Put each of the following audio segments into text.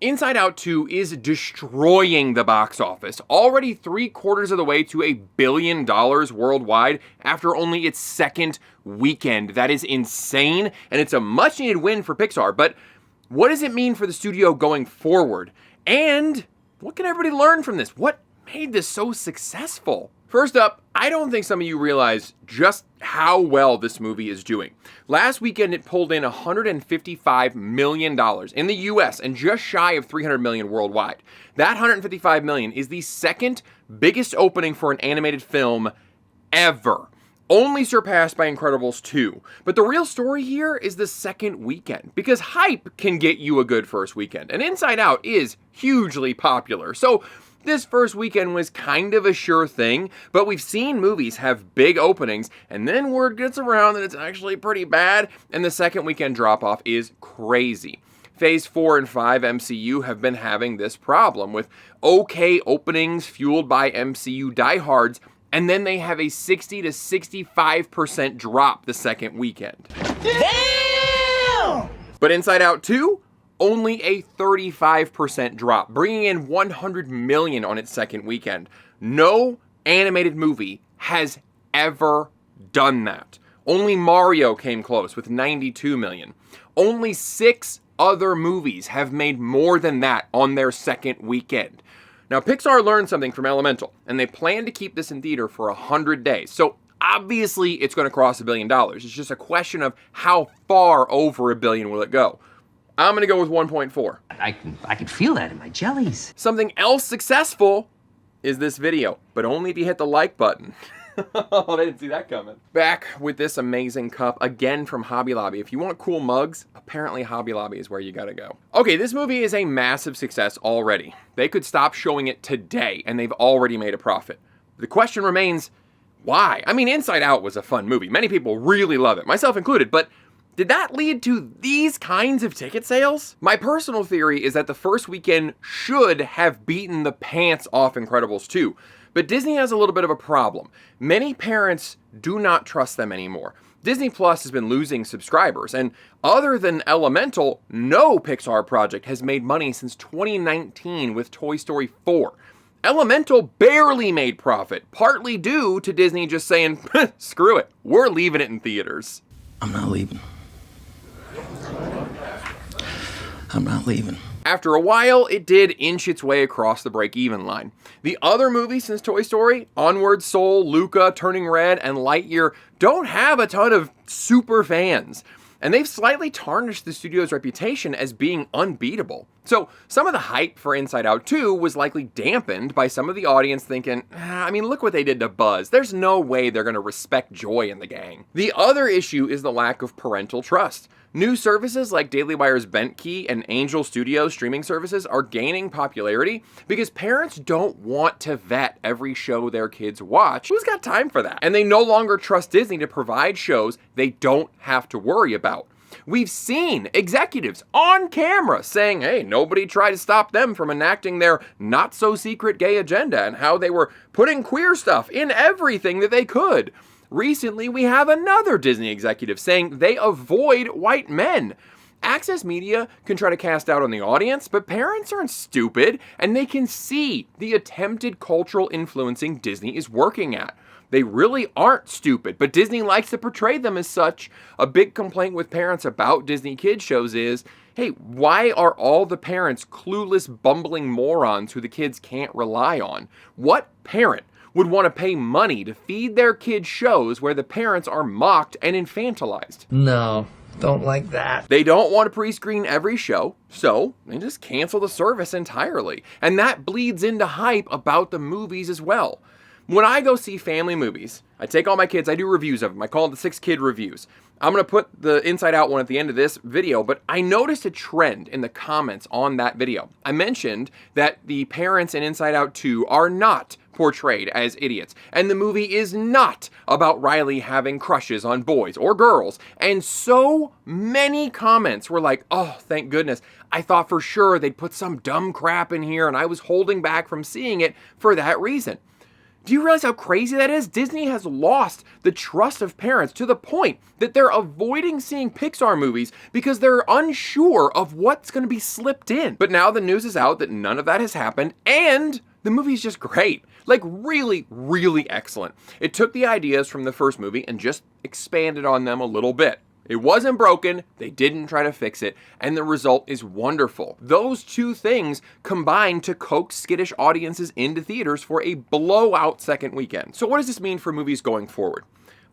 Inside Out 2 is destroying the box office, already 3/4 of the way to $1 billion worldwide after only its second weekend. That is insane, and it's a much needed win for Pixar, but what does it mean for the studio going forward? And what can everybody learn from this? What made this so successful? First up, I don't think some of you realize just how well this movie is doing. Last weekend, it pulled in $155 million in the US and just shy of $300 million worldwide. That $155 million is the second biggest opening for an animated film ever, only surpassed by Incredibles 2. But the real story here is the second weekend, because hype can get you a good first weekend, and Inside Out is hugely popular. So this first weekend was kind of a sure thing, but we've seen movies have big openings, and then word gets around that it's actually pretty bad, and the second weekend drop-off is crazy. Phase 4 and 5 MCU have been having this problem with okay openings fueled by MCU diehards, and then they have a 60 to 65% drop the second weekend. Damn! But Inside Out 2? Only a 35% drop, bringing in $100 million on its second weekend. No animated movie has ever done that. Only Mario came close with $92 million. Only 6 other movies have made more than that on their second weekend. Now, Pixar learned something from Elemental, and they plan to keep this in theater for 100 days. So obviously, it's going to cross $1 billion. It's just a question of how far over $1 billion will it go. I'm gonna go with 1.4. I can feel that in my jellies. Something else successful is this video, but only if you hit the like button. I didn't see that coming. Back with this amazing cup, again from Hobby Lobby. If you want cool mugs, apparently Hobby Lobby is where you gotta go. Okay, this movie is a massive success already. They could stop showing it today, and they've already made a profit. The question remains, why? I mean, Inside Out was a fun movie. Many people really love it, myself included, but did that lead to these kinds of ticket sales? My personal theory is that the first weekend should have beaten the pants off Incredibles 2, but Disney has a little bit of a problem. Many parents do not trust them anymore. Disney Plus has been losing subscribers, and other than Elemental, no Pixar project has made money since 2019 with Toy Story 4. Elemental barely made profit, partly due to Disney just saying, screw it, we're leaving it in theaters. I'm not leaving. I'm not leaving. After a while, it did inch its way across the break-even line. The other movies since Toy Story, Onward, Soul, Luca, Turning Red, and Lightyear, don't have a ton of super fans. And they've slightly tarnished the studio's reputation as being unbeatable. So some of the hype for Inside Out 2 was likely dampened by some of the audience thinking, I mean, look what they did to Buzz. There's no way they're gonna respect Joy and the gang. The other issue is the lack of parental trust. New services like Daily Wire's BentKey and Angel Studios streaming services are gaining popularity because parents don't want to vet every show their kids watch. Who's got time for that? And they no longer trust Disney to provide shows they don't have to worry about. We've seen executives on camera saying, hey, nobody tried to stop them from enacting their not-so-secret gay agenda and how they were putting queer stuff in everything that they could. Recently, we have another Disney executive saying they avoid white men. Access Media can try to cast doubt on the audience, but parents aren't stupid, and they can see the attempted cultural influencing Disney is working at. They really aren't stupid, but Disney likes to portray them as such. A big complaint with parents about Disney kids shows is, hey, why are all the parents clueless, bumbling morons who the kids can't rely on? What parent would want to pay money to feed their kids shows where the parents are mocked and infantilized? No, don't like that. They don't want to pre-screen every show, so they just cancel the service entirely. And that bleeds into hype about the movies as well. When I go see family movies, I take all my kids, I do reviews of them. I call it the 6 Kid Reviews. I'm going to put the Inside Out one at the end of this video, but I noticed a trend in the comments on that video. I mentioned that the parents in Inside Out 2 are not portrayed as idiots, and the movie is not about Riley having crushes on boys or girls, and so many comments were like, oh, thank goodness, I thought for sure they'd put some dumb crap in here, and I was holding back from seeing it for that reason. Do you realize how crazy that is? Disney has lost the trust of parents to the point that they're avoiding seeing Pixar movies because they're unsure of what's going to be slipped in. But now the news is out that none of that has happened, and the movie's just great. Like, really, really excellent. It took the ideas from the first movie and just expanded on them a little bit. It wasn't broken, they didn't try to fix it, and the result is wonderful. Those two things combined to coax skittish audiences into theaters for a blowout second weekend. So what does this mean for movies going forward?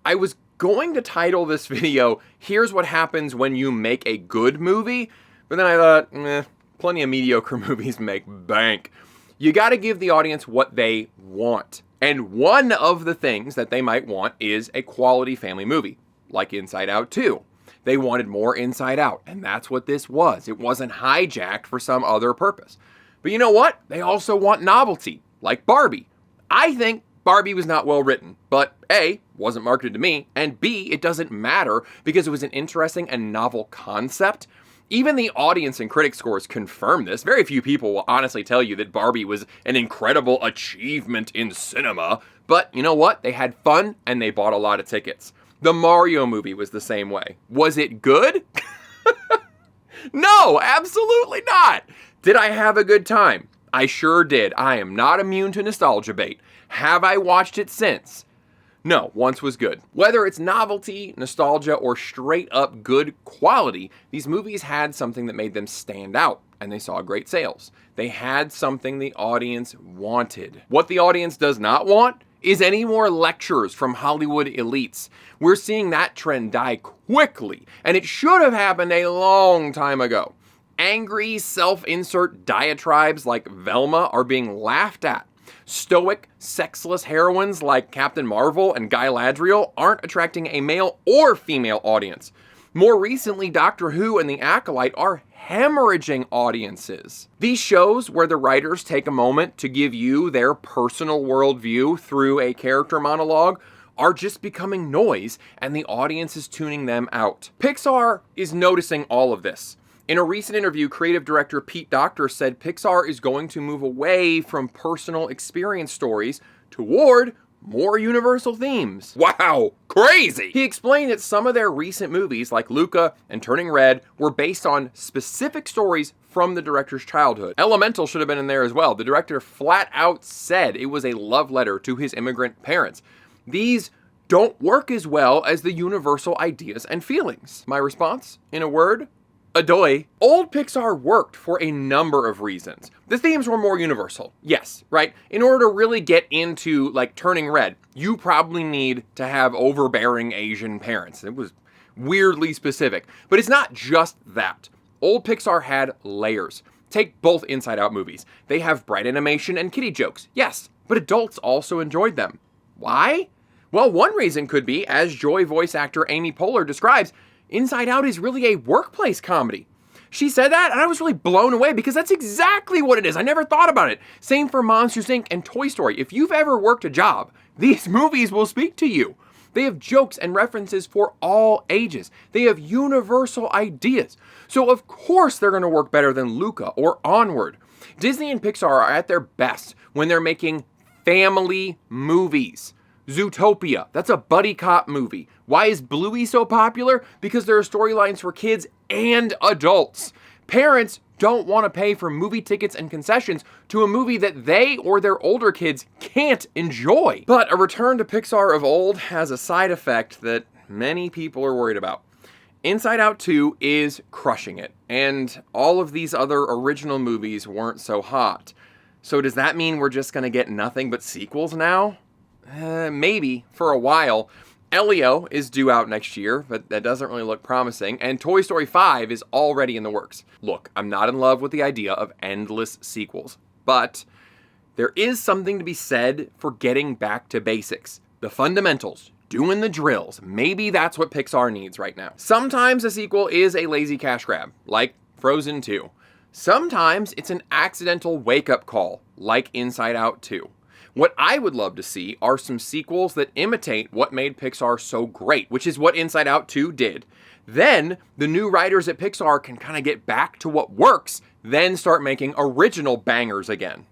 I was going to title this video, "Here's what happens when you make a good movie," but then I thought, plenty of mediocre movies make bank. You gotta give the audience what they want. And one of the things that they might want is a quality family movie, like Inside Out 2. They wanted more Inside Out, and that's what this was. It wasn't hijacked for some other purpose. But you know what? They also want novelty, like Barbie. I think Barbie was not well written, but A, wasn't marketed to me, and B, it doesn't matter because it was an interesting and novel concept. Even the audience and critic scores confirm this. Very few people will honestly tell you that Barbie was an incredible achievement in cinema, but you know what? They had fun and they bought a lot of tickets. The Mario movie was the same way. Was it good? No, absolutely not. Did I have a good time? I sure did. I am not immune to nostalgia bait. Have I watched it since? No, once was good. Whether it's novelty, nostalgia, or straight up good quality, these movies had something that made them stand out, and they saw great sales. They had something the audience wanted. What the audience does not want is any more lectures from Hollywood elites. We're seeing that trend die quickly, and it should have happened a long time ago. Angry, self-insert diatribes like Velma are being laughed at. Stoic, sexless heroines like Captain Marvel and Guy Ladriel aren't attracting a male or female audience. More recently, Doctor Who and The Acolyte are hemorrhaging audiences. These shows where the writers take a moment to give you their personal worldview through a character monologue are just becoming noise, and the audience is tuning them out. Pixar is noticing all of this. In a recent interview, creative director Pete Docter said Pixar is going to move away from personal experience stories toward more universal themes. Wow, crazy! He explained that some of their recent movies, like Luca and Turning Red, were based on specific stories from the director's childhood. Elemental should have been in there as well. The director flat out said it was a love letter to his immigrant parents. These don't work as well as the universal ideas and feelings. My response, in a word, adoy. Old Pixar worked for a number of reasons. The themes were more universal. Yes, right? In order to really get into, like, Turning Red, you probably need to have overbearing Asian parents. It was weirdly specific. But it's not just that. Old Pixar had layers. Take both Inside Out movies. They have bright animation and kiddie jokes. Yes, but adults also enjoyed them. Why? Well, one reason could be, as Joy voice actor Amy Poehler describes, Inside Out is really a workplace comedy. She said that, and I was really blown away because that's exactly what it is. I never thought about it. Same for Monsters, Inc. and Toy Story. If you've ever worked a job, these movies will speak to you. They have jokes and references for all ages. They have universal ideas. So of course they're going to work better than Luca or Onward. Disney and Pixar are at their best when they're making family movies. Zootopia, that's a buddy cop movie. Why is Bluey so popular? Because there are storylines for kids and adults. Parents don't want to pay for movie tickets and concessions to a movie that they or their older kids can't enjoy. But a return to Pixar of old has a side effect that many people are worried about. Inside Out 2 is crushing it, and all of these other original movies weren't so hot. So does that mean we're just gonna get nothing but sequels now? Maybe, for a while. Elio is due out next year, but that doesn't really look promising, and Toy Story 5 is already in the works. Look, I'm not in love with the idea of endless sequels, but there is something to be said for getting back to basics. The fundamentals, doing the drills. Maybe that's what Pixar needs right now. Sometimes a sequel is a lazy cash grab, like Frozen 2. Sometimes it's an accidental wake-up call, like Inside Out 2. What I would love to see are some sequels that imitate what made Pixar so great, which is what Inside Out 2 did. Then, the new writers at Pixar can kind of get back to what works, then start making original bangers again.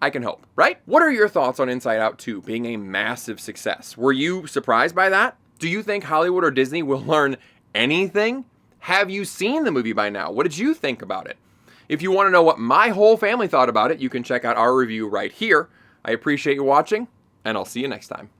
I can hope, right? What are your thoughts on Inside Out 2 being a massive success? Were you surprised by that? Do you think Hollywood or Disney will learn anything? Have you seen the movie by now? What did you think about it? If you want to know what my whole family thought about it, you can check out our review right here. I appreciate you watching, and I'll see you next time.